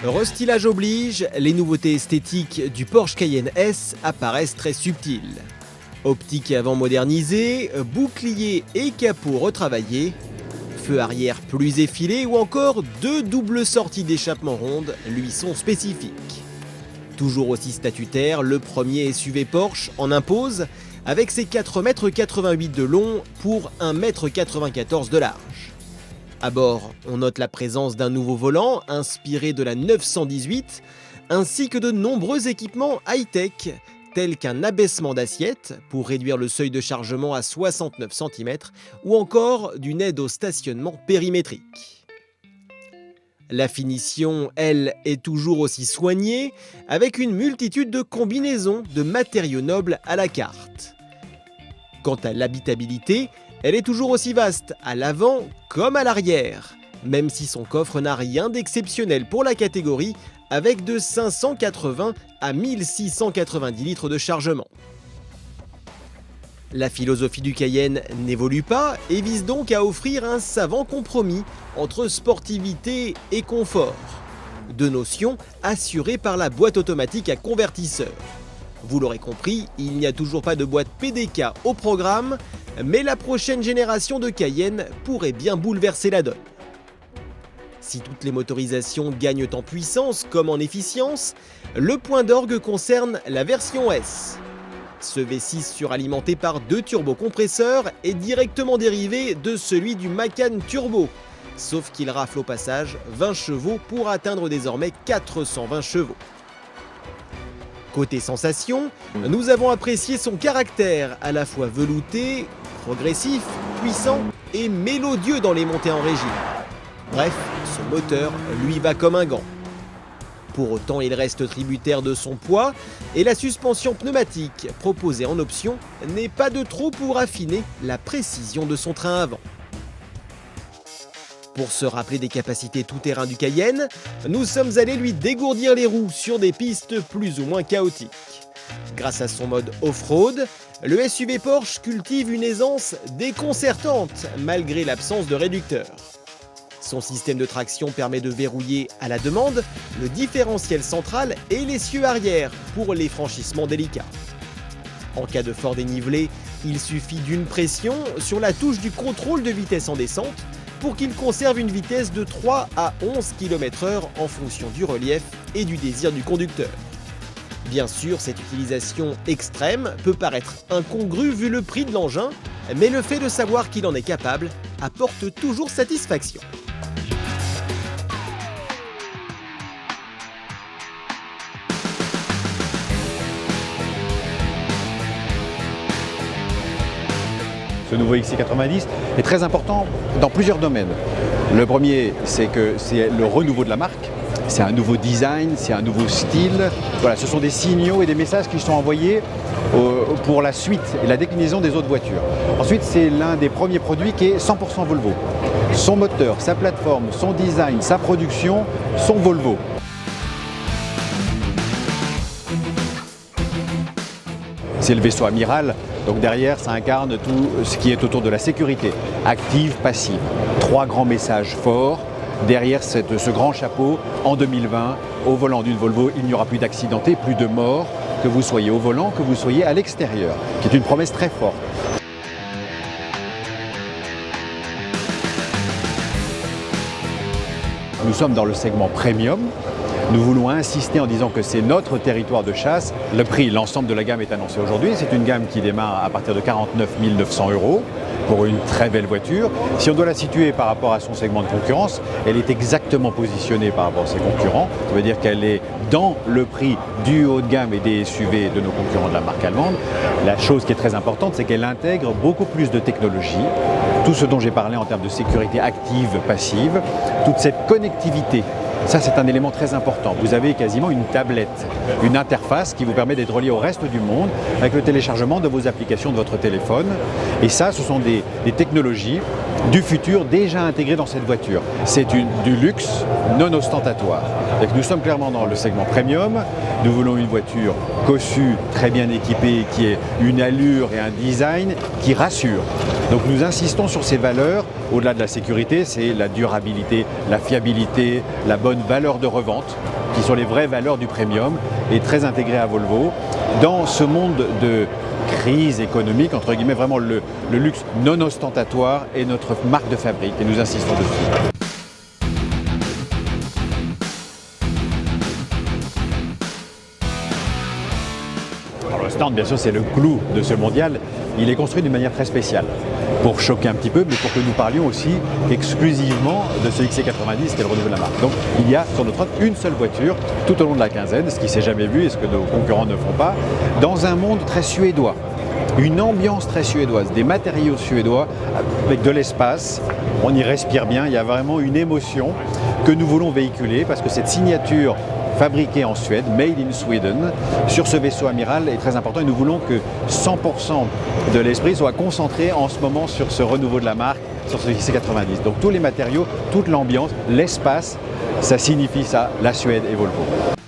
Restylage oblige, les nouveautés esthétiques du Porsche Cayenne S apparaissent très subtiles. Optique avant modernisée, bouclier et capot retravaillés, feu arrière plus effilé ou encore deux doubles sorties d'échappement ronde lui sont spécifiques. Toujours aussi statutaire, le premier SUV Porsche en impose avec ses 4,88 m de long pour 1,94 m de large. À bord, on note la présence d'un nouveau volant inspiré de la 918, ainsi que de nombreux équipements high-tech, tels qu'un abaissement d'assiette pour réduire le seuil de chargement à 69 cm, ou encore d'une aide au stationnement périmétrique. La finition, elle, est toujours aussi soignée, avec une multitude de combinaisons de matériaux nobles à la carte. Quant à l'habitabilité, elle est toujours aussi vaste, à l'avant comme à l'arrière, même si son coffre n'a rien d'exceptionnel pour la catégorie, avec de 580 à 1690 litres de chargement. La philosophie du Cayenne n'évolue pas et vise donc à offrir un savant compromis entre sportivité et confort. Deux notions assurées par la boîte automatique à convertisseur. Vous l'aurez compris, il n'y a toujours pas de boîte PDK au programme, mais la prochaine génération de Cayenne pourrait bien bouleverser la donne. Si toutes les motorisations gagnent en puissance comme en efficience, le point d'orgue concerne la version S. Ce V6 suralimenté par deux turbocompresseurs est directement dérivé de celui du Macan Turbo, sauf qu'il rafle au passage 20 chevaux pour atteindre désormais 420 chevaux. Côté sensation, nous avons apprécié son caractère à la fois velouté, progressif, puissant et mélodieux dans les montées en régie. Bref, ce moteur lui va comme un gant. Pour autant, il reste tributaire de son poids et la suspension pneumatique proposée en option n'est pas de trop pour affiner la précision de son train avant. Pour se rappeler des capacités tout-terrain du Cayenne, nous sommes allés lui dégourdir les roues sur des pistes plus ou moins chaotiques. Grâce à son mode off-road, le SUV Porsche cultive une aisance déconcertante malgré l'absence de réducteur. Son système de traction permet de verrouiller à la demande le différentiel central et l'essieu arrière pour les franchissements délicats. En cas de fort dénivelé, il suffit d'une pression sur la touche du contrôle de vitesse en descente pour qu'il conserve une vitesse de 3 à 11 km/h en fonction du relief et du désir du conducteur. Bien sûr, cette utilisation extrême peut paraître incongrue vu le prix de l'engin, mais le fait de savoir qu'il en est capable apporte toujours satisfaction. Ce nouveau XC90 est très important dans plusieurs domaines. Le premier, c'est que c'est le renouveau de la marque. C'est un nouveau design, c'est un nouveau style. Voilà, ce sont des signaux et des messages qui sont envoyés pour la suite et la déclinaison des autres voitures. Ensuite, c'est l'un des premiers produits qui est 100% Volvo. Son moteur, sa plateforme, son design, sa production sont Volvo. C'est le vaisseau amiral, donc derrière ça incarne tout ce qui est autour de la sécurité, active, passive. Trois grands messages forts, derrière ce grand chapeau, en 2020, au volant d'une Volvo, il n'y aura plus d'accidentés, plus de morts, que vous soyez au volant, que vous soyez à l'extérieur, qui est une promesse très forte. Nous sommes dans le segment premium. Nous voulons insister en disant que c'est notre territoire de chasse. Le prix, l'ensemble de la gamme est annoncé aujourd'hui. C'est une gamme qui démarre à partir de 49 900 € pour une très belle voiture. Si on doit la situer par rapport à son segment de concurrence, elle est exactement positionnée par rapport à ses concurrents. Ça veut dire qu'elle est dans le prix du haut de gamme et des SUV de nos concurrents de la marque allemande. La chose qui est très importante, c'est qu'elle intègre beaucoup plus de technologie. Tout ce dont j'ai parlé en termes de sécurité active, passive, toute cette connectivité. Ça, c'est un élément très important. Vous avez quasiment une tablette, une interface qui vous permet d'être relié au reste du monde avec le téléchargement de vos applications de votre téléphone. Et ça, ce sont des technologies du futur déjà intégrées dans cette voiture. C'est du luxe non ostentatoire. Donc, nous sommes clairement dans le segment premium Nous voulons une voiture cossue, très bien équipée, qui ait une allure et un design qui rassure. Donc nous insistons sur ces valeurs. Au-delà de la sécurité, c'est la durabilité, la fiabilité, la bonne valeur de revente, qui sont les vraies valeurs du premium et très intégrées à Volvo. Dans ce monde de crise économique, entre guillemets, vraiment le luxe non ostentatoire est notre marque de fabrique et nous insistons dessus. Alors le stand, bien sûr, c'est le clou de ce mondial. Il est construit d'une manière très spéciale, pour choquer un petit peu, mais pour que nous parlions aussi exclusivement de ce XC90 qui est le renouveau de la marque. Donc il y a sur notre stand une seule voiture tout au long de la quinzaine, ce qui ne s'est jamais vu et ce que nos concurrents ne font pas, dans un monde très suédois. Une ambiance très suédoise, des matériaux suédois avec de l'espace, on y respire bien, il y a vraiment une émotion que nous voulons véhiculer parce que cette signature fabriquée en Suède, made in Sweden, sur ce vaisseau amiral est très important et nous voulons que 100% de l'esprit soit concentré en ce moment sur ce renouveau de la marque, sur ce XC90. Donc tous les matériaux, toute l'ambiance, l'espace, ça signifie ça, la Suède et Volvo.